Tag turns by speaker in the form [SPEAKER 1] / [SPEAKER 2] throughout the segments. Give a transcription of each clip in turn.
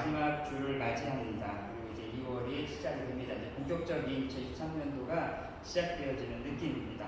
[SPEAKER 1] 마지막 주를 맞이합니다. 그리고 이제 2월이 시작이 됩니다. 이제 본격적인 2023년도가 시작되어지는 느낌입니다.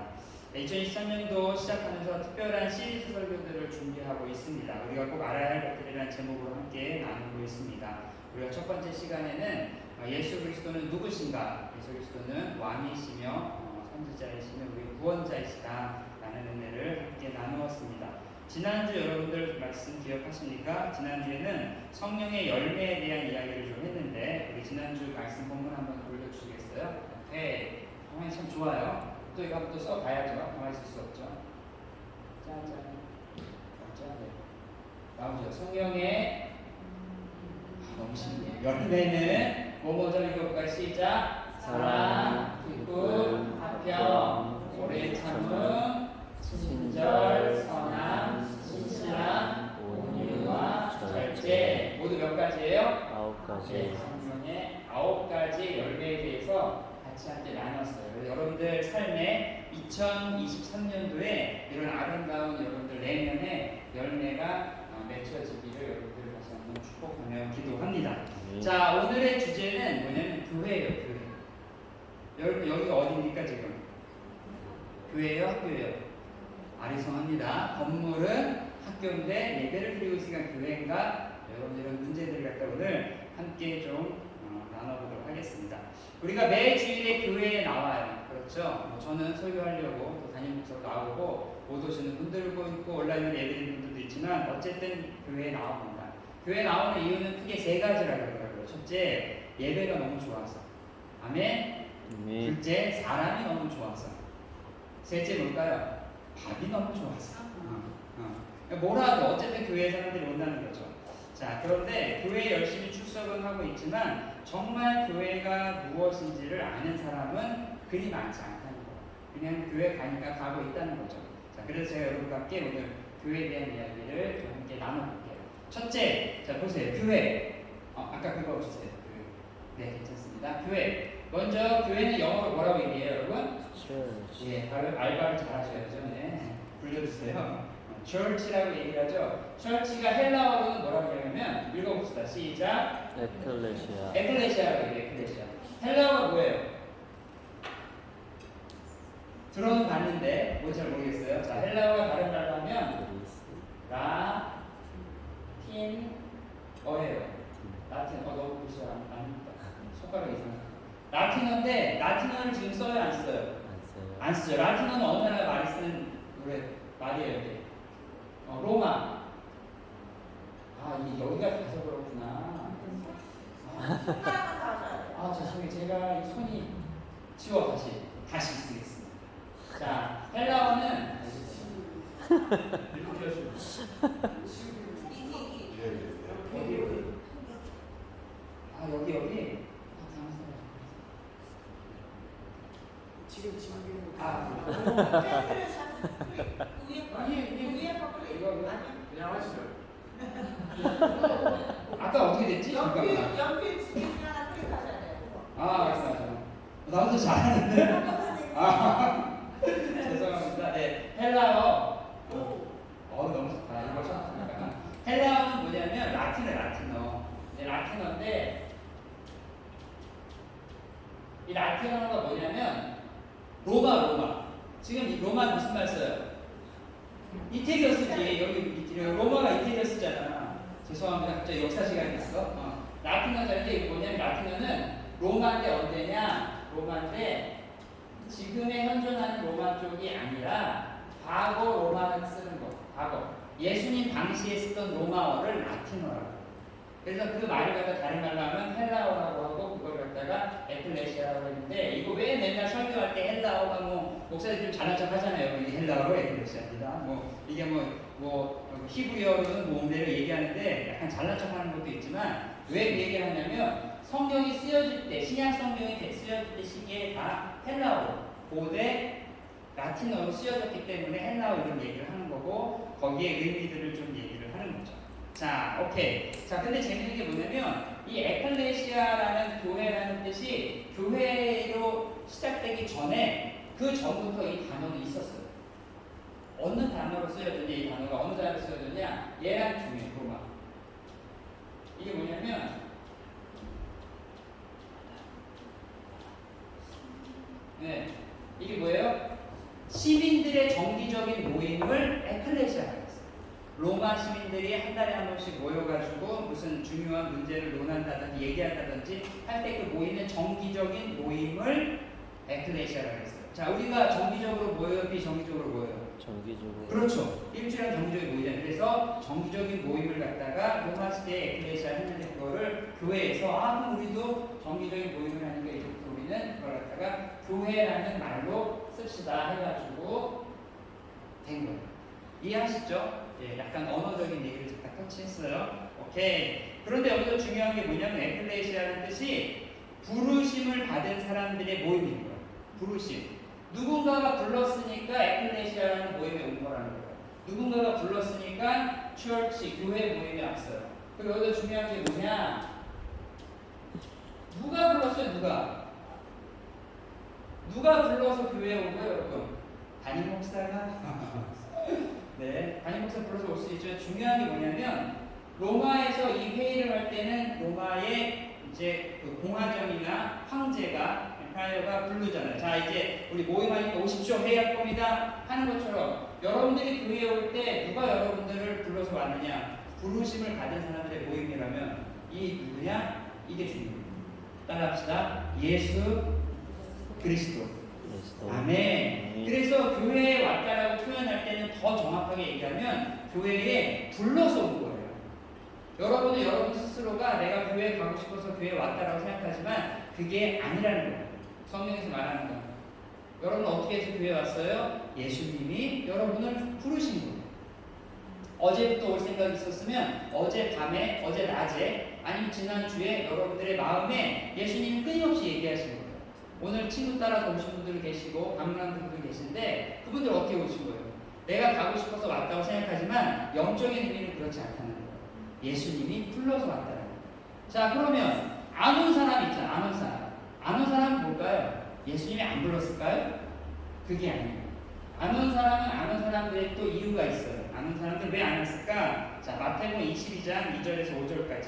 [SPEAKER 1] 2023년도 시작하면서 특별한 시리즈 설교들을 준비하고 있습니다. 우리가 꼭 알아야 할 것들이라는 제목으로 함께 나누고 있습니다. 우리가 첫 번째 시간에는 예수 그리스도는 누구신가? 예수 그리스도는 왕이시며 선지자이시며 우리 구원자이시다 라는 은혜를 함께 나누었습니다. 지난주 여러분들 말씀 기억하십니까? 지난주에는 성령의 열매에 대한 이야기를 좀 했는데 우리 지난주 말씀 본문 한번 돌려주시겠어요? 네, 가만히 참 좋아요. 또 이거 한번 또 써봐야죠. 가만히 있을 수 없죠. 짜잔. 네. 나오죠. 성령의 너무 쉽네요. 열매는 뭐뭐죠? 이것과 시작. 사랑, 기쁨, 화평, 오래 참음, 친절, 선함, 신실함, 온유와 절제. 모두 몇 가지예요?
[SPEAKER 2] 9가지.
[SPEAKER 1] 네, 성령의 9가지 열매에 대해서 같이 함께 나눴어요. 그래서 여러분들 삶에 2023년도에 이런 아름다운 여러분들 내면의 열매가 맺혀지기를 여러분들 다시 한번 축복하며 기도합니다. 자, 오늘의 주제는 뭐냐면 교회예요. 교회. 여러분 여기가 어디입니까 지금? 교회예요? 학교예요? 아리송합니다. 건물은 학교인데 예배를 드리고 있으니까 교회인가? 여러분 이런 문제들을 갖다 오늘 함께 좀 나눠보도록 하겠습니다. 우리가 매 주일에 교회에 나와요. 그렇죠? 저는 설교하려고 또 담임 목사도 나오고 못 오시는 분들도 있고 온라인으로 예배드리는 분들도 있지만 어쨌든 교회에 나옵니다. 교회에 나오는 이유는 크게 세 가지라고 하더라고요. 첫째, 예배가 너무 좋아서. 아멘? 둘째, 사람이 너무 좋아서. 셋째 뭘까요? 밥이 너무 좋아서. 뭐라도 어쨌든 교회에 사람들이 온다는 거죠. 자, 그런데 교회에 열심히 출석은 하고 있지만 정말 교회가 무엇인지를 아는 사람은 그리 많지 않다는 거예요. 그냥 교회 가니까 가고 있다는 거죠. 자, 그래서 제가 여러분과 함께 오늘 교회에 대한 이야기를 좀 함께 나눠볼게요. 첫째, 자 보세요. 교회. 아까 그거 주세요. 네, 괜찮습니다. 교회. 먼저 교회는 영어로 뭐라고 얘기해요, 여러분?
[SPEAKER 2] Church.
[SPEAKER 1] 예, 알바를 잘 하셔야죠. 네, 불려주세요. church라고 얘기하죠. church가 헬라어로는 뭐라고 얘기하냐면 읽어봅시다. 시작.
[SPEAKER 2] 에클레시아.
[SPEAKER 1] 에클레시아라고 얘기해요. 에클레시아. 헬라어가 뭐예요? 들어는 봤는데 뭔지 잘 모르겠어요. 자, 헬라어가 다른 말로 하면 라틴어예요. 라틴어. 너무 글씨 안 손가락이 이상해. 라틴어인데 라틴어를 지금 써요, 안 써요? 안 쓰죠. 라틴어는 어느 나라 많이 쓰는 말이에요. 이게. 로마. 여기가 가서 그렇구나. 죄송해요. 제가 이 손이 지워 다시 쓰겠습니다. 자, 헬라어는 여기. 지금 위에 거꾸로 이거 그냥 하시죠. 아까 어떻게 됐지?
[SPEAKER 3] 연필 지금이나 클릭하셔야 돼요.
[SPEAKER 1] 맞습니다. 나도 잘하는데. 죄송합니다. 네, 헬라어. 너무 좋다. 이거 참. 헬라어는 뭐냐면 라틴어. 네, 라틴어인데 이 라틴어가 뭐냐면 로마. 지금 이 로마 무슨 말 써요? 이태리어 쓰지. 여기 로마가 이태리어 쓰잖아. 죄송합니다. 갑자기 역사 시간이 있어. 라틴어인데 이게 뭐냐면 라틴어는 로마인데 언제냐? 로마인데 지금의 현존하는 로마 쪽이 아니라 과거 로마를 쓰는 거. 과거. 예수님 당시에 쓰던 로마어를 라틴어라고. 그래서 그 말을 갖다 다른 말로 하면 헬라어라고 하고 그걸 갖다가 에클레시아라고 했는데 이거 왜 맨날 설교할 때 헬라어가 목사들이 좀 잘난 척 하잖아요. 이게 헬라어로 에클레시아입니다. 이게 히브리어로는 뭔데를 얘기하는데 약간 잘난 척 하는 것도 있지만 왜 그 얘기를 하냐면 성경이 쓰여질 때 신약 성경이 쓰여질 때 시기에 다 헬라어로 고대 라틴어로 쓰여졌기 때문에 헬라어 이런 얘기를 하는 거고 거기에 의미들을 좀 얘기를 하는 거죠. 자, 오케이. 자, 근데 재밌는 게 뭐냐면 이 에클레시아라는 교회라는 뜻이 교회로 시작되기 전에 그 전부터 이 단어는 있었어요. 어느 단어로 쓰여졌냐, 이 단어가 어느 단어로 쓰여졌냐? 얘랑 중요해, 로마. 이게 뭐냐면 성도들이 한 달에 한 번씩 모여가지고 무슨 중요한 문제를 논한다든지 얘기한다든지 할 때 그 모이는 정기적인 모임을 에클레시아라고 했어요. 자, 우리가 정기적으로 모여요, 비정기적으로 모여요?
[SPEAKER 2] 정기적으로.
[SPEAKER 1] 그렇죠. 일주일에 정기적인 모이잖아요. 그래서 정기적인 모임을 갖다가 로마 시대에 에클레시아 했는데 그거를 교회에서 그럼 우리도 정기적인 모임을 하니까 이제부터 우리는 그걸 갖다가 교회라는 말로 씁시다 해가지고 된 거예요. 이해하시죠? 예, 약간 언어적인 얘기를 잠깐 터치했어요. 오케이. 그런데 여기서 중요한 게 뭐냐면 에클레시아라는 뜻이 부르심을 받은 사람들의 모임인 거예요. 부르심. 누군가가 불렀으니까 에클레시아라는 모임에 온 거라는 거예요. 누군가가 불렀으니까 처치, 교회 모임에 왔어요. 그리고 여기서 중요한 게 뭐냐? 누가 불렀어요? 누가 불러서 교회에 온 거예요, 여러분? 담임 목사가? 네, 담임 목사 불러서 올 수 있죠. 중요한 게 뭐냐면 로마에서 이 회의를 할 때는 로마의 이제 그 공화정이나 황제가 가 부르잖아요. 자, 이제 우리 모임하니까 오십시오. 회의할 겁니다. 하는 것처럼 여러분들이 교회에 올 때 누가 여러분들을 불러서 왔느냐? 부르심을 받은 사람들의 모임이라면 이 누구냐? 이게 중요해요. 따라합시다. 예수 그리스도. 아멘. 그래서 교회에 왔다라고 표현할 때는 더 정확하게 얘기하면 교회에 불러서 온 거예요. 여러분은 여러분 스스로가 내가 교회에 가고 싶어서 교회에 왔다라고 생각하지만 그게 아니라는 거예요. 성경에서 말하는 거예요. 여러분 어떻게 해서 교회에 왔어요? 예수님이 여러분을 부르신 거예요. 어제부터 올 생각이 있었으면 어젯밤에, 어제 낮에 아니면 지난주에 여러분들의 마음에 예수님이 끊임없이 얘기하신 거예요. 오늘 친구 따라서 오신 분들 계시고 방문한 분들 계신데 그분들 어떻게 오신 거예요? 내가 가고 싶어서 왔다고 생각하지만 영적인 의미는 그렇지 않다는 거예요. 예수님이 불러서 왔다는 거예요. 자, 그러면 안 온 사람 있잖아. 안 온 사람. 안 온 사람은 뭘까요? 예수님이 안 불렀을까요? 그게 아니에요. 안 온 사람은 안 온 사람들의 또 이유가 있어요. 안 온 사람들 왜 안 왔을까? 자, 마태복음 22장 2절에서 5절까지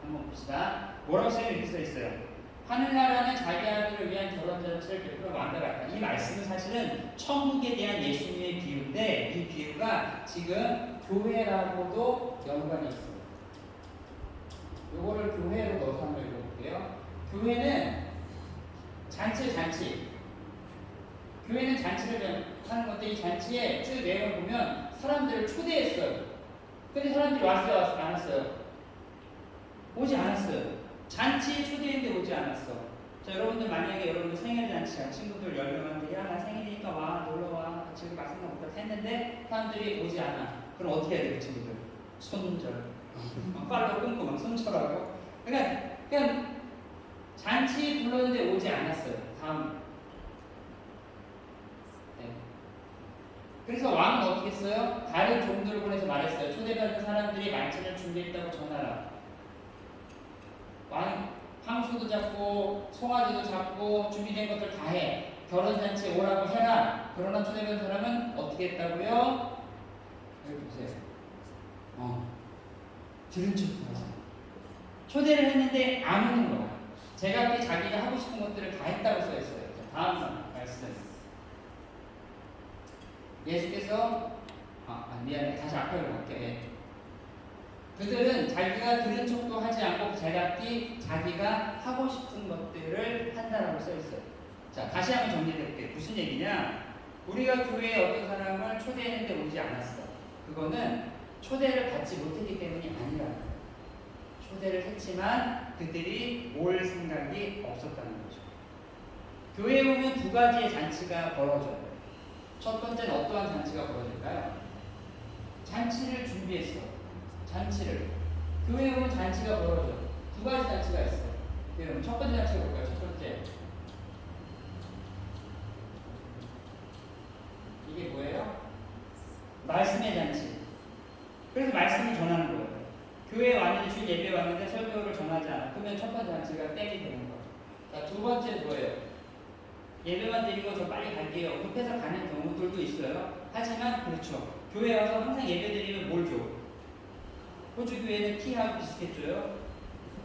[SPEAKER 1] 한번 봅시다. 뭐라고 이렇게 써 있어요? 하늘나라는 자기 아들을 위한 결혼잔치를 베풀어 완벽하다. 이 말씀은 사실은 천국에 대한 예수님의 비유인데 이 비유가 지금 교회라고도 연관이 있어요. 요거를 교회로 넣어서 한번 읽어볼게요. 교회는 잔치. 교회는 잔치를 하는 건데 이 잔치의 쭉 내용을 보면 사람들을 초대했어요. 근데 사람들이 왔어요? 안 왔어요? 오지 않았어요. 잔치에 초대했는데 오지 않았어. 자, 여러분들 만약에 여러분들 생일 잔치야. 친구들 10명한테 야, 나 생일이니까 와, 놀러와. 같이 맛있는 거 먹자 했는데 사람들이 오지 않아. 그럼 어떻게 해야 돼, 그 친구들? 손절. 팔로 끊고 막 손절하고. 그러니까 잔치 불렀는데 오지 않았어요. 다음. 네. 그래서 왕은 어떻게 했어요? 다른 종들을 보내서 말했어요. 초대받은 사람들이 만찬을 준비했다고 전하라. 왕 향수도 잡고 송아지도 잡고 준비된 것들 다 해. 결혼잔치에 오라고 해라. 그러나 초대받은 사람은 어떻게 했다고요? 여기 보세요. 들은 척도 하지. 초대를 했는데 안 오는 거야. 제가 자기가 하고 싶은 것들을 다 했다고 써 있어요. 자, 다음 말씀. 예수께서 미안해. 다시 앞으로 갈게. 그들은 자기가 들은 척도 하지 않고 자기가 하고 싶은 것들을 한다라고 써 있어요. 자, 다시 한번 정리해볼게요. 무슨 얘기냐? 우리가 교회에 어떤 사람을 초대했는데 오지 않았어. 그거는 초대를 받지 못했기 때문이 아니라 초대를 했지만 그들이 올 생각이 없었다는 거죠. 교회에 오면 두 가지의 잔치가 벌어져요. 첫 번째는 어떠한 잔치가 벌어질까요? 잔치를 준비했어. 잔치를. 교회에 오면 잔치가 벌어져. 두 가지 잔치가 있어. 여러분, 첫 번째 잔치가 뭘까요? 첫 번째. 이게 뭐예요? 말씀의 잔치. 그래서 말씀을 전하는 거예요. 교회에 왔는데, 주일 예배에 왔는데 설교를 전하지 않아. 그러면 첫 번째 잔치가 땡이 되는 거예요. 자, 두 번째는 뭐예요? 예배만 드리고 저 빨리 갈게요. 급해서 가는 경우들도 있어요. 하지만 그렇죠. 교회 와서 항상 예배 드리면 뭘 줘? 호주 교회는 티하고 비스켓 줘요.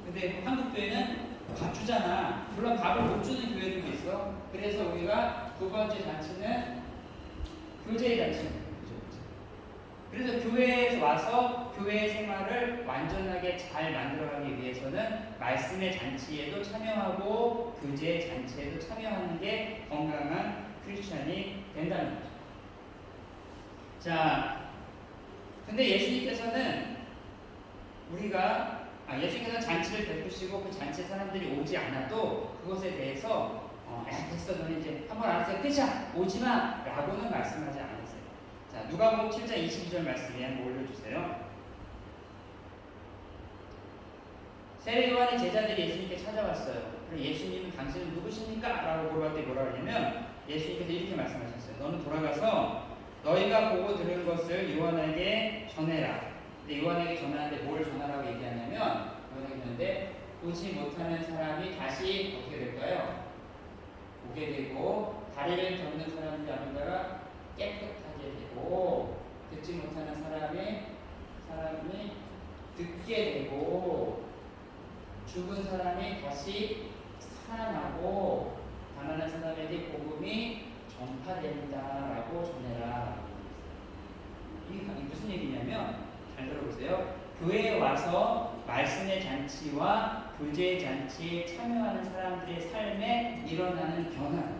[SPEAKER 1] 근데 한국 교회는 밥 주잖아. 물론 밥을 못 주는 교회들도 있어. 그래서 우리가 두 번째 잔치는 교제의 잔치입니다. 그래서 교회에 와서 교회 생활을 완전하게 잘 만들어가기 위해서는 말씀의 잔치에도 참여하고 교제 잔치에도 참여하는 게 건강한 크리스찬이 된다는 거죠. 자, 근데 예수님께서는 예수님께서 잔치를 베푸시고 그 잔치에 사람들이 오지 않아도 그것에 대해서 됐어, 너는 이제 한번 알았어요, 끝이야, 오지마 라고는 말씀하지 않으세요. 자, 누가복음 7장 22절 말씀에 한번 올려주세요. 세례 요한의 제자들이 예수님께 찾아왔어요. 그래서 예수님은 당신은 누구십니까? 라고 물어봤더니 뭐라 그러냐면 예수님께서 이렇게 말씀하셨어요. 너는 돌아가서 너희가 보고 들은 것을 요한에게 전해라. 근데 요한에게 전하는데 뭘 전하라고 얘기하냐면 요한에게 전하는데 보지 못하는 사람이 다시 어떻게 될까요? 보게 되고 다리를 걷는 사람이 아니다가 깨끗하게 되고 듣지 못하는 사람이 듣게 되고 죽은 사람이 다시 살아나고 가난한 사람에게 복음이 전파된다라고 전해라. 이게 무슨 얘기냐면 잘 들어보세요. 교회에 와서 말씀의 잔치와 교제의 잔치에 참여하는 사람들의 삶에 일어나는 변화.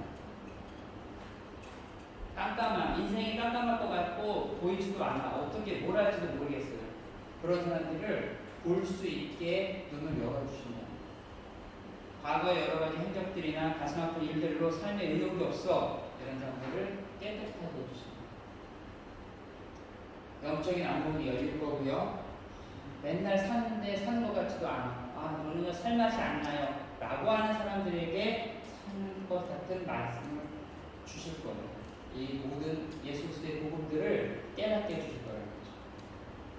[SPEAKER 1] 인생이 깜깜할 것 같고 보이지도 않아. 어떻게 뭘 할지도 모르겠어요. 그런 사람들을 볼 수 있게 눈을 열어주시면 과거의 여러 가지 행적들이나 가슴 아픈 일들로 삶에 의욕이 없어 이런 사람들을 깨끗하게 해주십니다. 영적인 안목이 열릴 거고요. 맨날 사는데 사는 것 같지도 않아. 너는 살맛이 안 나요 라고 하는 사람들에게 사는 것 같은 말씀을 주실 거예요. 이 모든 예수 그리스도의 복음들을 깨닫게 해주실 거라는 거죠.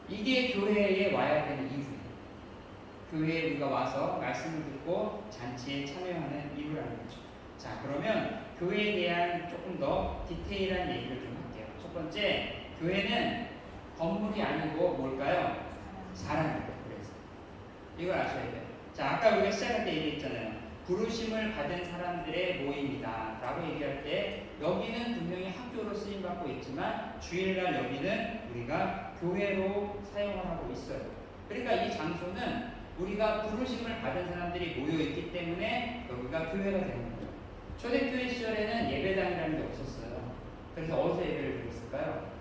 [SPEAKER 1] 이게 교회에 와야 되는 이유예요. 교회에 우리가 와서 말씀을 듣고 잔치에 참여하는 이유라는 거죠. 자, 그러면 교회에 대한 조금 더 디테일한 얘기를 좀 할게요. 첫 번째, 교회는 건물이 아니고 뭘까요? 사람이에요. 그래서 이걸 아셔야 돼요. 자, 아까 우리가 시작할 때 얘기했잖아요. 부르심을 받은 사람들의 모임이다 라고 얘기할 때 여기는 분명히 학교로 쓰임받고 있지만 주일날 여기는 우리가 교회로 사용을 하고 있어요. 그러니까 이 장소는 우리가 부르심을 받은 사람들이 모여있기 때문에 여기가 교회가 되는 거예요. 초대교회 시절에는 예배당이라는 게 없었어요. 그래서 어디서 예배를 드렸을까요?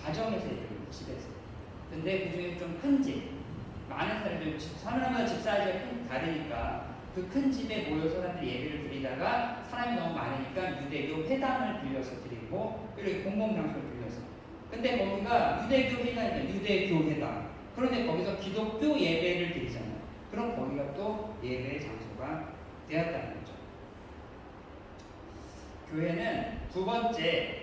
[SPEAKER 1] 가정에서 예배를 드렸어요. 집에서. 근데 그 중에 좀 큰 집, 많은 사람들이 사람마다 집 사이즈가 다르니까 그 큰 집에 모여 사람들이 예배를 드리다가 사람이 너무 많으니까 유대교 회당을 빌려서 드리고 이렇게 공공장소를 빌려서. 근데 거기가 유대교 회당이니까 유대교 회당. 그런데 거기서 기독교 예배를 드리잖아요. 그럼 거기가 또 예배의 장소가 되었다는 거죠. 교회는 두 번째,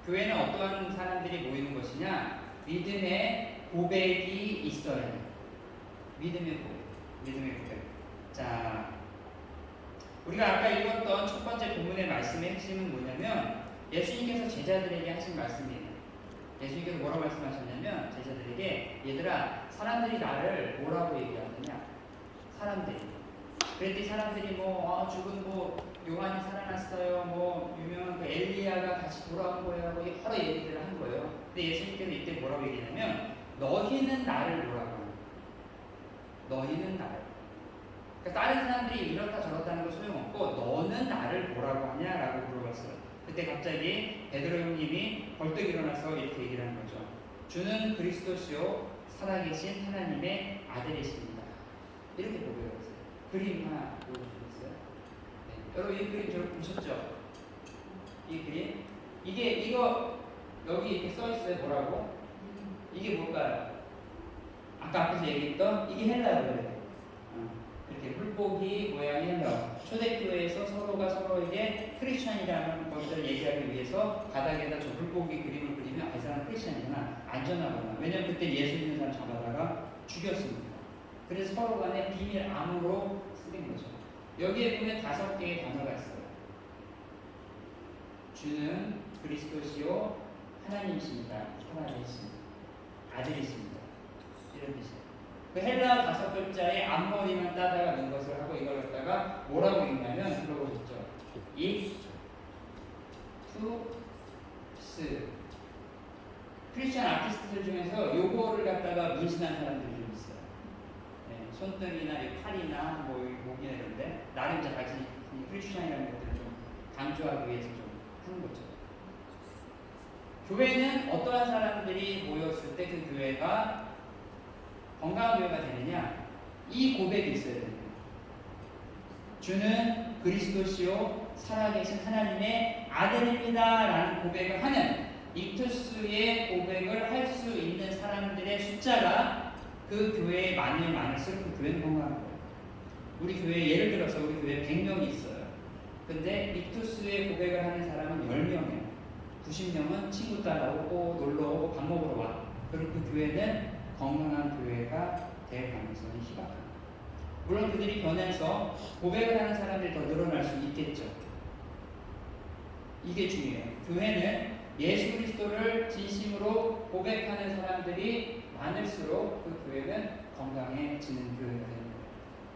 [SPEAKER 1] 교회는 어떠한 사람들이 모이는 것이냐? 믿음의 고백이 있어야 해요. 믿음의 고백. 자, 우리가 아까 읽었던 첫 번째 본문의 말씀의 핵심은 뭐냐면 예수님께서 제자들에게 하신 말씀이에요. 예수님께서 뭐라고 말씀하셨냐면 제자들에게 얘들아, 사람들이 나를 뭐라고 얘기하느냐? 사람들이. 그랬더니 사람들이 죽은 요한이 살아났어요. 유명한 그 엘리야가 다시 돌아온 거예요. 하고 여러 얘기들을 한 거예요. 근데 예수님께서 이때 뭐라고 얘기하냐면 너희는 나를 뭐라고 하냐? 너희는 나를. 그러니까 다른 사람들이 이렇다 저렇다 하는 거 소용없고 너는 나를 뭐라고 하냐라고 물어봤어요. 그때 갑자기 베드로 형님이 벌떡 일어나서 이렇게 얘기를 하는 거죠. 주는 그리스도시요 살아계신 하나님의 아들이십니다. 이렇게 고백했어요. 그림 하나 보여주시겠어요? 네. 여러분 이 그림 저렇게 보셨죠? 이 그림? 이거 여기 이렇게 써 있어요. 뭐라고? 이게 뭘까요? 아까 앞에서 얘기했던 이게 헬라어예요. 이렇게 물고기 모양의 헬라어. 초대교회에서 서로가 서로에게 크리스천이라는 것들을 얘기하기 위해서 바닥에다 저 물고기 그림을 그리면 이 사람 크리스천이구나, 안전하구나. 왜냐면 그때 예수 믿는 사람 잡아다가 죽였습니다. 그래서 서로 간에 비밀 암으로 쓰인 거죠. 여기에 보면 5개의 단어가 있어요. 주는 그리스도시요 하나님이십니다. 살아계십니다. 아들이십니다. 이런 뜻이에요. 그 헬라 5글자의 앞머리만 따다가 넣은 것을 하고 이걸 갖다가 뭐라고 읽냐면 들어보셨죠? 이, 투, 스. 크리스천 아티스트들 중에서 요거를 갖다가 문신한 사람들이 좀 있어요. 네, 손등이나 이 팔이나 뭐 목이나 이런데 나름 자기 크리스천이라는 것들을 좀 강조하기 위해서 좀 하는 거죠. 교회는 어떠한 사람들이 모였을 때 그 교회가 건강한 교회가 되느냐? 이 고백이 있어야 됩니다. 주는 그리스도시요 살아계신 하나님의 아들입니다 라는 고백을 하는 익투스의 고백을 할 수 있는 사람들의 숫자가 그 교회에 많을수록 그 교회는 건강한 거예요. 우리 교회에 예를 들어서 우리 교회에 100명이 있어요. 근데 익투스의 고백을 하는 사람은 10명이에요. 90명은 친구 따라오고 놀러오고 밥 먹으러 와. 그럼 그 교회는 건강한 교회가 될 가능성이 희박합니다. 물론 그들이 변해서 고백을 하는 사람들이 더 늘어날 수 있겠죠. 이게 중요해요. 교회는 예수 그리스도를 진심으로 고백하는 사람들이 많을수록 그 교회는 건강해지는 교회가 되는 거예요.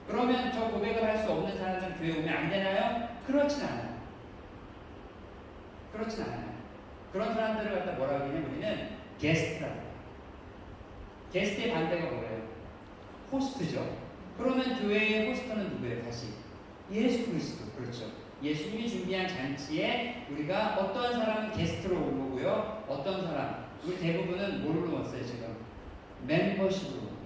[SPEAKER 1] 그러면 저 고백을 할 수 없는 사람들은 교회 오면 안 되나요? 그렇진 않아요. 그렇진 않아요. 그런 사람들을 갖다 뭐라고 하냐면 우리는 게스트라고 해요. 게스트의 반대가 뭐예요? 호스트죠. 그러면 교회의 호스트는 누구예요? 다시 예수 그리스도. 그렇죠. 예수님이 준비한 잔치에 우리가 어떤 사람은 게스트로 온 거고요. 어떤 사람, 우리 대부분은 뭘로 왔어요 지금? 멤버십으로 온 거예요.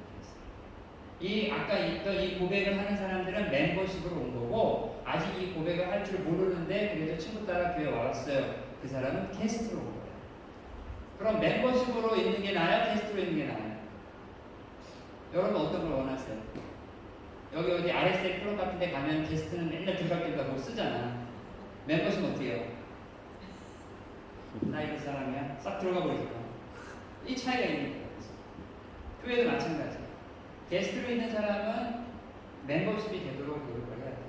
[SPEAKER 1] 이 아까 있던 이 고백을 하는 사람들은 멤버십으로 온 거고 아직 이 고백을 할 줄 모르는데 그래도 친구 따라 교회 왔어요. 그 사람은 게스트로 온 거예요. 그럼 멤버십으로 있는 게 나아요? 게스트로 있는 게 나아요? 여러분 어떤 걸 원하세요? 여기 어디 RSA 클럽 같은 데 가면 게스트는 맨날 들어갈때마다 뭐 쓰잖아. 멤버십 어떻게 해요? 나 이런 사람이야? 싹 들어가 버리잖아. 이 차이가 있는 거예요. 교회도 마찬가지. 게스트로 있는 사람은 멤버십이 되도록 노력을 해야 돼요.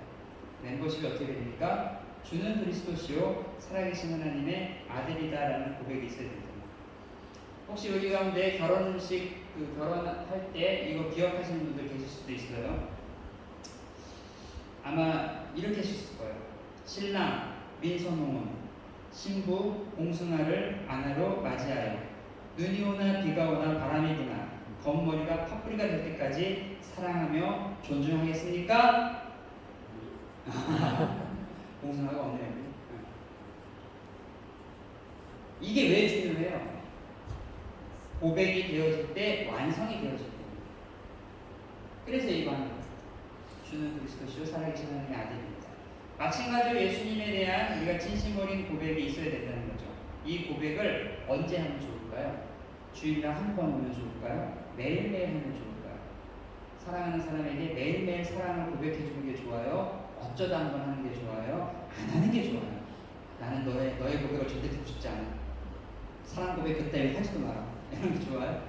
[SPEAKER 1] 멤버십이 어떻게 됩니까? 주는 그리스도시요 살아계신 하나님의 아들이다라는 고백이 있어야 됩니다. 혹시 여기 가운데 결혼식 결혼할 때 이거 기억하시는 분들 계실 수도 있어요. 아마 이렇게 하셨을 거예요. 신랑 민선홍은 신부 공승아를 아내로 맞이하여 눈이 오나 비가 오나 바람이 부나 검머리가 팥뿌리가 될 때까지 사랑하며 존중하겠습니까? 공승아가 없네요. 이게 왜 중요해요? 고백이 되어질 때 완성이 되어질 때. 그래서 이거 하는 거예요. 주는 그리스도시요 살아계신 하나님의 아들입니다. 마찬가지로 예수님에 대한 우리가 진심 어린 고백이 있어야 된다는 거죠. 이 고백을 언제 하면 좋을까요? 주일날 한 번 하면 좋을까요? 매일매일 하면 좋을까요? 사랑하는 사람에게 매일매일 사랑을 고백해 주는 게 좋아요? 어쩌다 한 번 하는 게 좋아요? 안 하는 게 좋아요. 나는 너의 고백을 절대 듣고 싶지 않아. 사랑 고백 그때 하지도 마라. 이런 게 좋아요?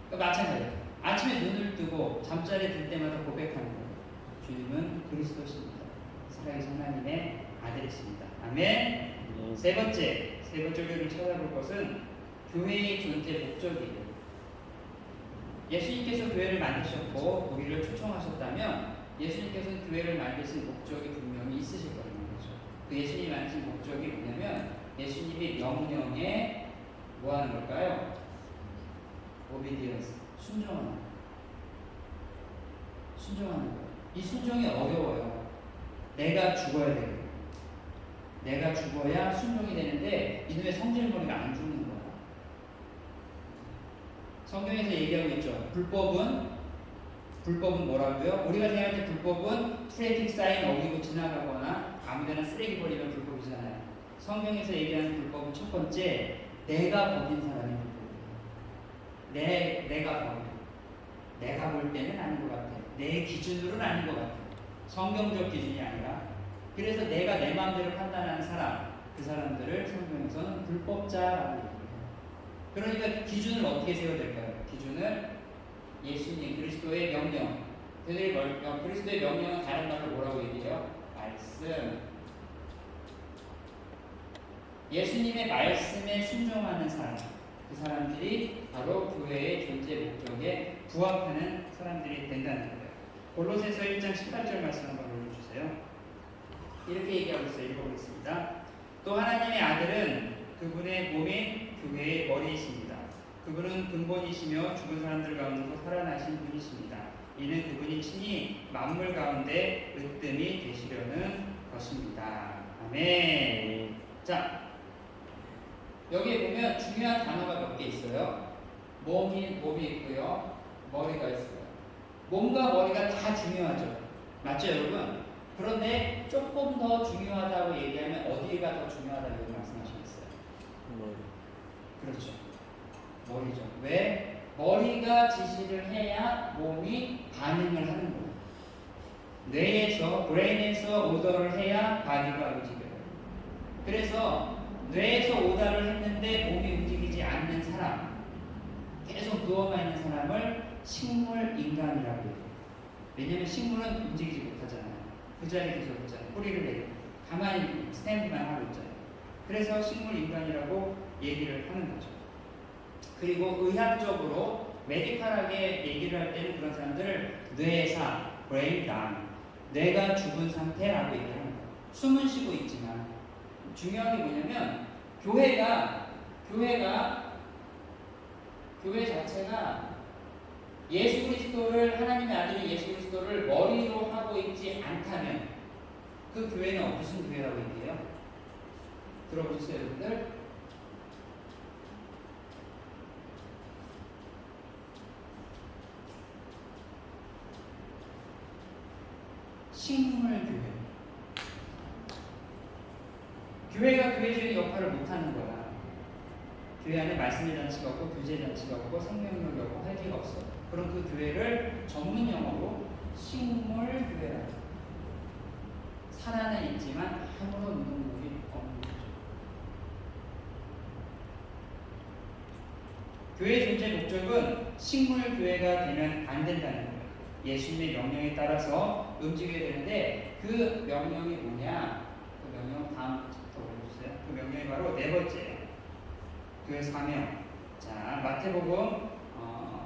[SPEAKER 1] 그러니까 마찬가지예요. 아침에 눈을 뜨고 잠자리에 들 때마다 고백하는 거예요. 주님은 그리스도십니다. 살아계신 하나님의 아들이십니다. 아멘. 세 번째 우리를 찾아볼 것은 교회의 존재 목적이에요. 예수님께서 교회를 만드셨고 우리를 초청하셨다면 예수님께서는 교회를 만드신 목적이 분명히 있으실 거라는 거죠. 그 예수님이 만드신 목적이 뭐냐면 예수님의 명령에 뭐 하는 걸까요? obedience, 순종하는 거예요. 이 순종이 어려워요. 내가 죽어야 돼요. 내가 죽어야 순종이 되는데 이놈의 성질머리가 안 죽는 거야. 성경에서 얘기하고 있죠. 불법은 뭐라고요? 우리가 생각할 때 불법은 트래픽 사인 어기고 지나가거나 아무데나 쓰레기 버리면 불법이잖아요. 성경에서 얘기하는 불법은 첫 번째, 내가 버린 사람이 불법이에요. 내가 볼 때는 아닌 것 같아. 내 기준으로는 아닌 것 같아. 성경적 기준이 아니라. 그래서 내가 내 마음대로 판단하는 사람, 그 사람들을 성경에서는 불법자라고 얘기해요. 그러니까 기준을 어떻게 세워야 될까요? 기준을 예수님 그리스도의 명령. 그리스도의 명령은 다른 말로 뭐라고 얘기해요? 말씀. 예수님의 말씀에 순종하는 사람, 그 사람들이 바로 교회의 존재 목적에 부합하는 사람들이 된다는 거예요. 골로새서 1장 18절 말씀 한번 올려주세요. 이렇게 얘기하고 있어요. 읽어보겠습니다. 또 하나님의 아들은 그분의 몸인 교회의 머리이십니다. 그분은 근본이시며 죽은 사람들 가운데서 살아나신 분이십니다. 이는 그분이 친히 만물 가운데 으뜸이 되시려는 것입니다. 아멘. 자, 여기에 보면 중요한 단어가 몇 개 있어요. 몸이 있고요. 머리가 있어요. 몸과 머리가 다 중요하죠. 맞죠, 여러분? 그런데 조금 더 중요하다고 얘기하면 어디가 더 중요하다고 말씀하시겠어요?
[SPEAKER 2] 머리.
[SPEAKER 1] 그렇죠. 머리죠. 왜? 머리가 지시를 해야 몸이 반응을 하는 거예요. 뇌에서, 브레인에서 오더를 해야 바디가 움직여요. 그래서 뇌에서 오더를 했는데 몸이 움직이지 않는 사람, 계속 누워만 있는 사람을 식물 인간이라고 해요. 왜냐면 식물은 움직이지 못하잖아요. 그 자리에 계속 있잖아요. 뿌리를 내고 가만히 스탠드만 하고 있잖아요. 그래서 식물 인간이라고 얘기를 하는 거죠. 그리고 의학적으로 메디컬하게 얘기를 할 때는 그런 사람들을 뇌사, brain down, 뇌가 죽은 상태라고 얘기하는 거예요. 숨은 쉬고 있지만 중요한 게 뭐냐면 교회 자체가 예수 그리스도를 하나님의 아들인 예수 그리스도를 머리로 하고 있지 않다면 그 교회는 무슨 교회라고 얘기해요? 들어보셨어요, 여러분들? 식물교회. 교회가 교회적인 역할을 못하는 거야. 교회 안에 말씀의 잔치가 없고 교제의 잔치가 없고 생명력이 없고 활기가 없어. 그럼 그 교회를 전문 용어로 식물교회라고 해요. 살아는 있지만 아무런 능력이 없는 거죠. 교회의 존재 목적은 식물교회가 되면 안 된다는 거예요. 예수님의 명령에 따라서 움직여야 되는데 그 명령이 뭐냐? 그 명령 다음 더 올려주세요. 그 명령이 바로 네 번째예요. 교회 사명. 자, 마태복음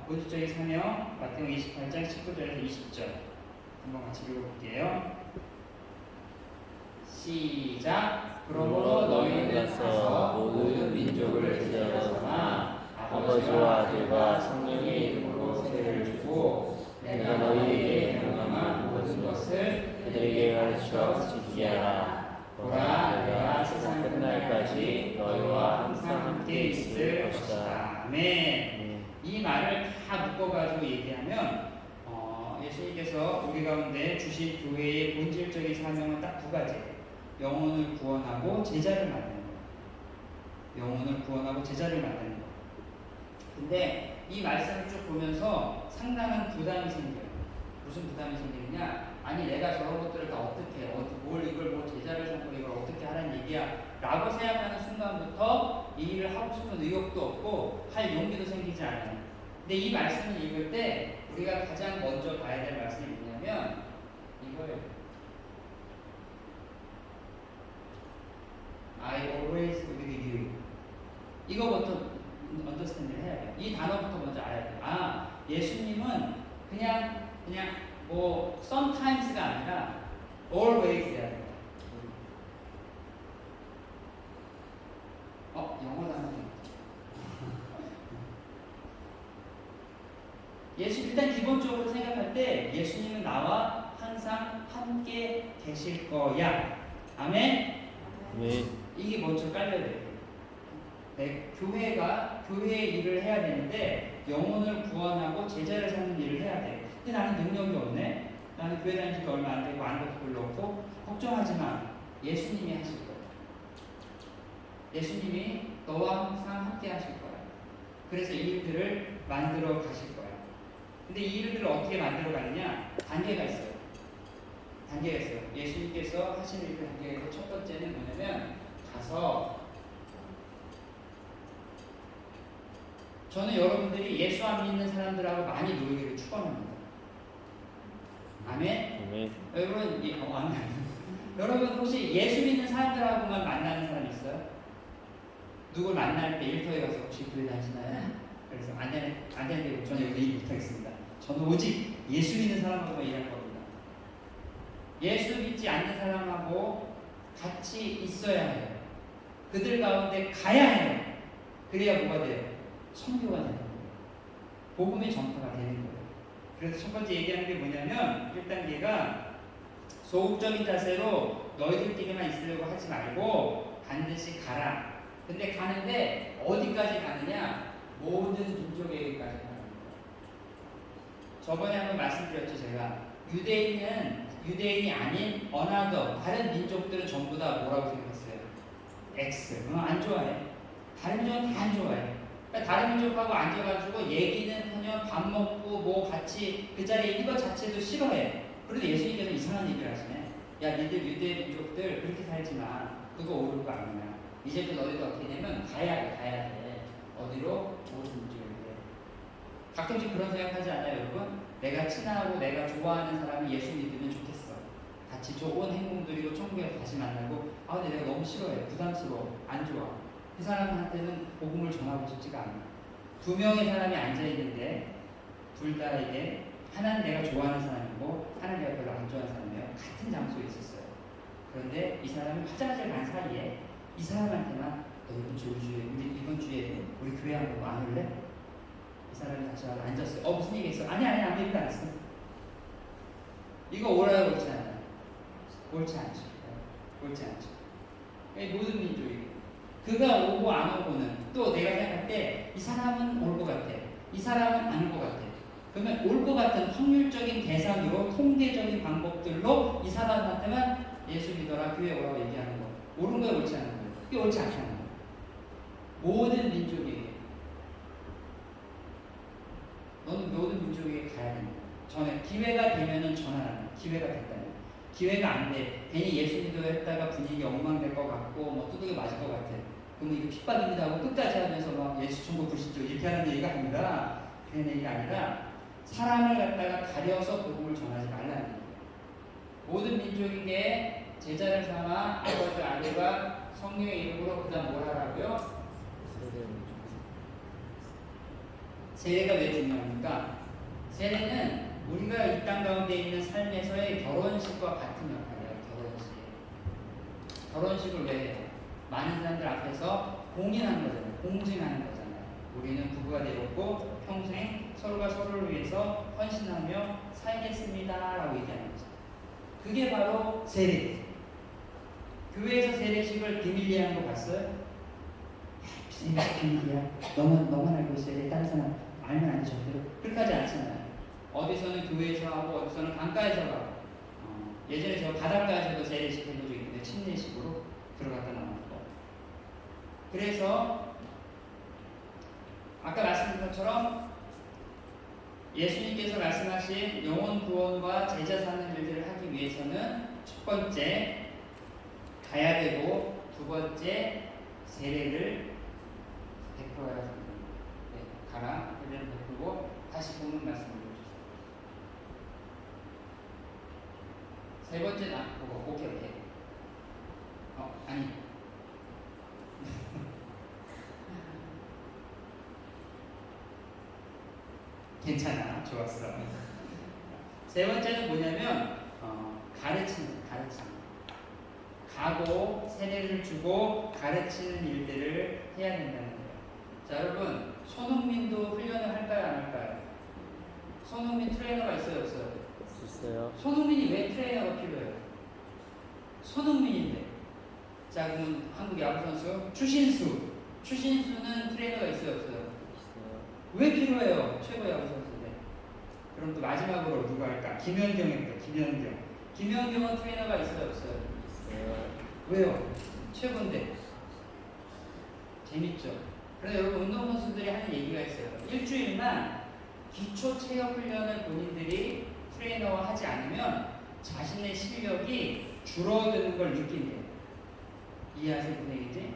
[SPEAKER 1] 본질적인 사명, 마태복음 28장 19절에서 20절 한번 같이 읽어볼게요. 시작. 그러므로 너희는 가서 모든 민족을 제자로 삼아 아버지와 아들과 성령의 이름으로 세례를 주고 내가 너희에게 명령한 모든 것을 그들에게 가르쳐 지키게 하라. 보라, 내가 세상 끝날까지 너희와 항상 함께 있을 것이다. 아멘. 이 말을 다 묶어가지고 얘기하면 예수님께서 우리 가운데 주신 교회의 본질적인 사명은 딱 두 가지예요. 영혼을 구원하고 제자를 만드는 거예요. 영혼을 구원하고 제자를 만드는 거예요. 근데 이 말씀을 쭉 보면서 상당한 부담이 생겨요. 무슨 부담이 생기느냐? 아니 내가 저런 것들을 다 어떻게 이걸 제자를 삼고 이걸 어떻게 하라는 얘기야 라고 생각하는 순간부터 이 일을 하고 싶은 의욕도 없고 할 용기도 생기지 않아요. 근데 이 말씀을 읽을 때 우리가 가장 먼저 봐야 될 말씀이 뭐냐면 이거예요. I always with you. 이거부터 언더스탠딩을 해야 돼요. 이 단어부터 먼저 알아야 돼요. 아, 예수님은 그냥 뭐 sometimes가 아니라 always야 돼요. 영어 단어. 일단 기본적으로 생각할 때 예수님은 나와 항상 함께 계실 거야. 아멘?
[SPEAKER 2] 네.
[SPEAKER 1] 이게 먼저 깔려야 돼요. 교회의 일을 해야 되는데 영혼을 구원하고 제자를 삼는 일을 해야 돼. 근데 나는 능력이 없네. 나는 교회 다닌 지가 얼마 안 되고 아는 것도 별로 없고 걱정하지 마. 예수님이 하실 거야. 예수님이 너와 항상 함께 하실 거야. 그래서 이 일들을 만들어 가실 거야. 근데 이 일들을 어떻게 만들어 가느냐? 단계가 있어요. 예수님께서 하시는 그 단계가 첫 번째는 뭐냐면 가서 저는 여러분들이 예수 안 믿는 사람들하고 많이 놀기를 축원합니다. 아멘?
[SPEAKER 2] 아멘.
[SPEAKER 1] 여러분 혹시 예수 믿는 사람들하고만 만나는 사람 있어요? 누굴 만날 때 일터에 가서 혹시 교회 다니시나요? 그래서 안 되는데 저는 여기 일 못하겠습니다. 저는 오직 예수 믿는 사람하고만 일할 겁니다. 예수 믿지 않는 사람하고 같이 있어야 해요. 그들 가운데 가야 해요. 그래야 뭐가 돼요? 선교가 되는 거예요. 복음의 전파가 되는 거예요. 그래서 첫 번째 얘기하는 게 뭐냐면 1단계가 소극적인 자세로 너희들끼리만 있으려고 하지 말고 반드시 가라. 근데 가는데 어디까지 가느냐? 모든 민족에게까지 가는 거예요. 저번에 한번 말씀드렸죠. 제가 유대인이 아닌 어나더 다른 민족들은 전부 다 뭐라고 생각했어요? X. 안 좋아해. 다른 민족은 다 안 좋아해. 그러니까 다른 민족하고 앉아가지고 얘기는커녕 밥 먹고 뭐 같이 그 자리에 있는 것 자체도 싫어해. 그런데 예수님께서 이상한 얘기를 하시네. 야, 니들 유대 민족들 그렇게 살지 마. 그거 옳은 거 아니야. 이제부터 너희도 어떻게 되면 가야 돼. 어디로? 모든 민족에게. 가끔씩 그런 생각하지 않아요, 여러분? 내가 친하고 내가 좋아하는 사람이 예수 믿으면 좋겠어. 같이 좋은 행동들이고 천국에 다시 만나고, 근데 내가 너무 싫어해. 부담스러워. 안 좋아. 그 사람한테는 복음을 전하고 싶지가 않아. 두 명의 사람이 앉아있는데 둘 다에게 하나는 내가 좋아하는 사람이고 하나는 내가 별로 안 좋아하는 사람이에요. 같은 장소에 있었어요. 그런데 이 사람이 화장실 간 사이에 이 사람한테만 너 이번 주에 우리 교회 한번 와줄래? 이 사람이 같이 와서 앉았어요. 무슨 얘기 했어? 아니 아무 얘기도 안 했어. 이거 옳아요, 옳지 않아요? 옳지 않죠. 옳지 않죠. 모든 민족이 그가 오고 안 오고는 또 내가 생각할 때 이 사람은 올 것 같아. 이 사람은 안 올 것 같아. 그러면 올 것 같은 확률적인 대상으로 통계적인 방법들로 이 사람한테만 예수 믿어라, 교회 오라고 얘기하는 거. 옳은 거야, 옳지 않은 거야? 그게 옳지 않다는 거야. 모든 민족에게 너는 모든 민족에게 가야 된다. 전에 기회가 되면은 전하라는 기회가 됐다는 기회가 안 돼. 괜히 예수 믿어 했다가 분위기 엉망될 것 같고 뭐 두들겨 맞을 것 같아. 그러면 이거 핍박입니다 하고 끝까지 하면서 막 예수 천국 불신조 이렇게 하는 얘기가 아니라 그런 얘기가 아니라 사람을 갖다가 가려서 복음을 전하지 말라는 얘기예요. 모든 민족에게 제자를 삼아 아버지 아들과 성령의 이름으로 그다음 뭘 하라고요? 세례가 왜 중요합니까? 세례는 우리가 이 땅 가운데 있는 삶에서의 결혼식과 같은 역할이에요. 결혼식을 왜 해요? 많은 사람들 앞에서 공인하는 거잖아요. 공증하는 거잖아요. 우리는 부부가 되었고 평생 서로가 서로를 위해서 헌신하며 살겠습니다 라고 얘기하는 거죠. 그게 바로 세례. 교회에서 세례식을 비밀리에 하는 거 봤어요? 무슨 비밀이야? 너만 알고 있어야 돼. 다른 사람 알면 안 돼. 절대로. 그렇게 하지 않잖아요. 어디서는 교회에서 하고 어디서는 강가에서 하고 예전에 저 바닷가에서도 세례식 해본 적이 있는데 침례식으로 들어갔다 나왔고. 그래서 아까 말씀드린 것처럼 예수님께서 말씀하신 영혼 구원과 제자 삼는 일들을 하기 위해서는 첫 번째 가야 되고 두 번째 세례를 베풀어야 합니다. 가라 세례를 베풀고 다시 본문 말씀을 보여주세요. 세 번째 오케이 아니 괜찮아. 좋았어. 세 번째는 뭐냐면 가르치는 가고 세례를 주고 가르치는 일들을 해야 된다는 거예요. 자, 여러분 손흥민도 훈련을 할까요, 안 할까요? 손흥민 트레이너가 있어요, 없어요?
[SPEAKER 2] 있어요.
[SPEAKER 1] 손흥민이 왜 트레이너가 필요해요? 손흥민인데. 자, 그럼 한국 야구 선수 추신수는 트레이너가 있어요, 없어요?
[SPEAKER 2] 있어요.
[SPEAKER 1] 왜 필요해요? 최고 야구 선수인데. 그럼 또 마지막으로 누가 할까? 김연경입니다. 김연경은 트레이너가 있어요, 없어요?
[SPEAKER 2] 있어요.
[SPEAKER 1] 왜요? 최고인데. 재밌죠? 그래서 여러분 운동선수들이 하는 얘기가 있어요. 일주일만 기초 체력 훈련을 본인들이 트레이너와 하지 않으면 자신의 실력이 줄어드는 걸 느낀대요. 이해하세요, 무슨 얘기인지?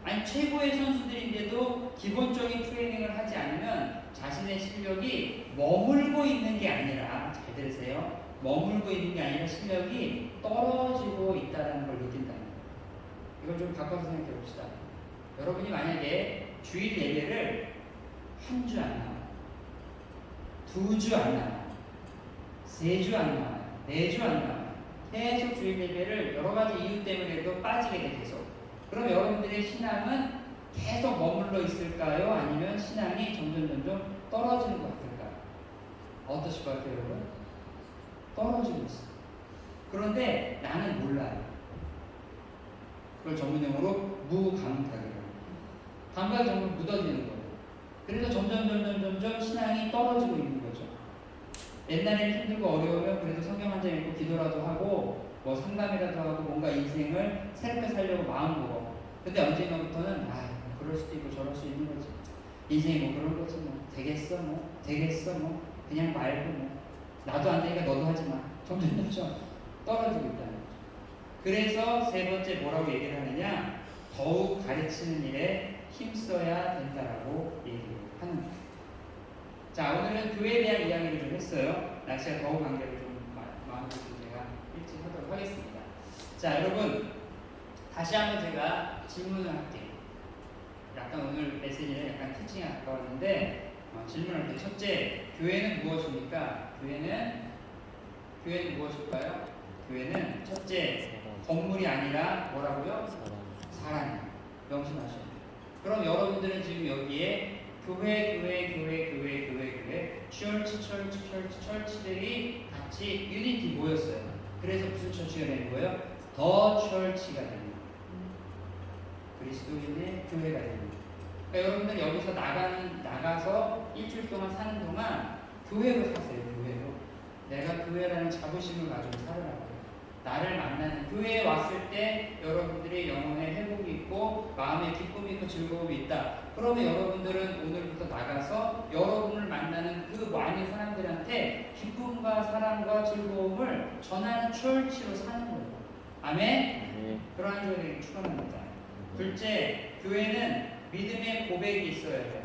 [SPEAKER 1] 아니 최고의 선수들인데도 기본적인 트레이닝을 하지 않으면 자신의 실력이 머물고 있는 게 아니라, 잘 들으세요, 머물고 있는 게 아니라 실력이 떨어지고 있다는 걸 느낀다는 거예요. 이걸 좀 바꿔서 생각해 봅시다. 여러분이 만약에 주일 예배를 한 주 안 나와요, 2주 안 나와요, 3주 안 나와요, 4주 안 나와요, 계속 주일 예배를 여러 가지 이유 때문에도 빠지게 돼 계속. 그럼 여러분들의 신앙은 계속 머물러 있을까요? 아니면 신앙이 점점 떨어지는 것 같을까요? 어떠실 것 같아요, 여러분? 떨어지고 있어요. 그런데 나는 몰라요. 그걸 전문용어로 무감각이라고 합니다. 감각이 정말 묻어지는 거예요. 그래서 점점 신앙이 떨어지고 있는 거죠. 옛날에는 힘들고 어려우면 그래도 성경 한 장 읽고 기도라도 하고 뭐 상담이라도 하고 뭔가 인생을 새롭게 살려고 마음 먹어. 근데 언젠가부터는 그럴 수도 있고 저럴 수 있는 거지. 인생이 뭐 그런 거지 뭐. 되겠어 뭐. 그냥 말고 뭐. 나도 안 되니까 너도 하지 마. 점점 떨어지고 있다는 거죠. 그래서 세 번째 뭐라고 얘기를 하느냐? 더욱 가르치는 일에 힘써야 된다라고 얘기를 하는 거예요. 자, 오늘은 교회에 대한 이야기를 좀 했어요. 날씨가 더운 관계로 좀 마음고생 제가 일찍 하도록 하겠습니다. 자, 여러분 다시 한번 제가 질문을 할게요. 약간 오늘 메시지는 약간 티칭에 가까웠는데 질문할 때 첫째, 교회는 무엇입니까? 교회는 무엇일까요? 교회는 첫째, 건물이 아니라 뭐라고요? 사람. 명심하셔야 돼요. 그럼 여러분들은 지금 여기에 교회, 철치들이 같이 유니티 모였어요. 그래서 무슨 철치가 되는 거예요? 더 철치가 되는 거예요. 그리스도인의 교회가 되는 거예요. 그러니까 여러분들 여기서 나가서 일주일 동안 사는 동안 교회로 사세요. 교회로. 내가 교회라는 자부심을 가지고 살으라고요. 나를 만나는 교회에 왔을 때 여러분들이 영혼의 회복이 있고 마음의 기쁨이 있고 즐거움이 있다. 그러면 여러분들은 오늘부터 나가서 여러분을 만나는 그 많은 사람들한테 기쁨과 사랑과 즐거움을 전하는 철치로 사는 거예요. 아멘? 그러한 교회를 축원합니다. 둘째, 교회는 믿음의 고백이 있어야 돼요.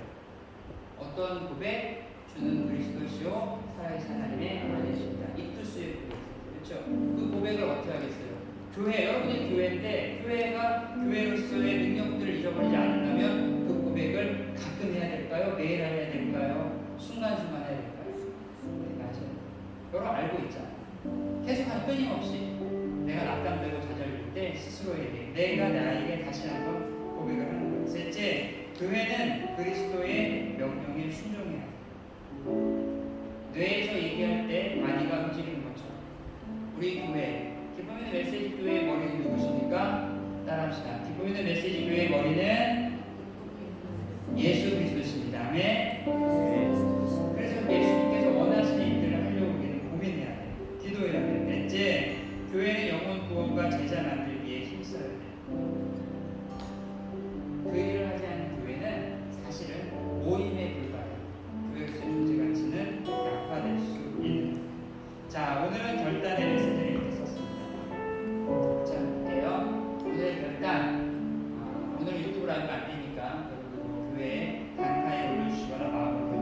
[SPEAKER 1] 어떤 고백? 주는 그리스도시요 살아계신 하나님의 아들이십니다. 입투스의 고백. 그렇죠? 그 고백을 어떻게 하겠어요? 여러분이 교회인데 교회가 교회로서의 능력들을 잊어버리지 않는다면 그 고백을 가끔 해야 될까요? 매일 해야 될까요? 순간순간 해야 될까요? 네, 맞아요. 여러분 알고 있잖아요. 계속하는 끊임없이 내가 낙담되고 좌절될 때 스스로에게 내가 나에게 다시 한번 고백을 하는 거예요. 셋째, 교회는 그리스도의 명령에 순종해야 돼요. 뇌에서 얘기할 때 많이가 움직이는 것처럼 우리 교회, 기쁨 있는 메시지 교회의 머리는 누구십니까? 따라합시다. 기쁨 있는 메시지 교회의 머리는 예수 그리스도십니다. 아멘. 그래서 예수님께서 원하시는 일들을 하려고 우리는 고민해야 돼요. 기도해야 돼요. 넷째, 교회는 영혼 구원과 제자 만들기에 힘써야 돼요. 그 일을 하지 않는 교회는 사실은 모임에 불과해요. 교회로서의 존재 가치는 약화될 수 있는 거예요. 자, 오늘은 결단의 메시지를 이렇게 썼습니다. 자, 볼게요. 오늘의 결단. 오늘 유튜브 라이브 안 되니까 여러분 교회에 단카에 올려주시거나 마음을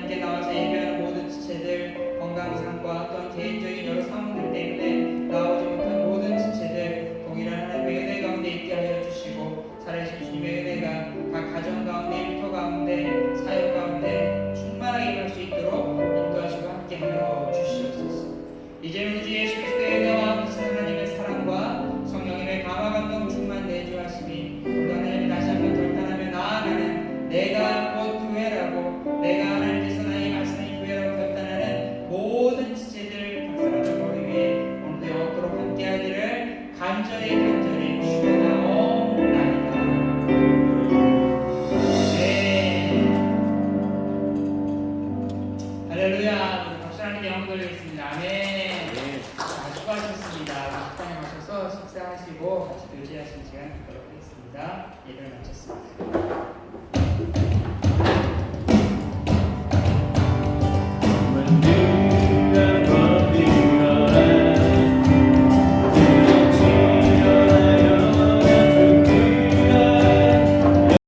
[SPEAKER 1] 함께 나와서 예배하는 모든 지체들, 건강상과 또한 개인적인 여러 상황들 때문에 나오지 못한 모든 지체들 동일한 하나님의 은혜 가운데 있게 하여 주시고 살아계신 주님의 은혜가 각 가정 가운데, 일터 가운데, 사역 가운데 충만하게 임할 수 있도록 인도하시고 함께 하여 주시옵소서. 이제는 우주 예수 그리스도의 은혜와 크신 하나님의 사랑과 성령님의 감화 감동 충만 내주하심이 우리 하나님 다시 한번 결단하며 나아가는 내가 곧 교회라고, 내가 하나님께서 나의 말씀이 교회라고 결단하는 모든 지체들 박사라는 머리 위에 오늘도 영원토록 함께하기를 간절히 축원하옵나이다. 네, 할렐루야. 우리 박수 하나님께 영광 돌리겠습니다. 아멘. 수고하셨습니다. 식당에 가셔서 식사하시고 같이 교제하시는 시간 갖도록 하겠습니다. 예배를 마쳤습니다.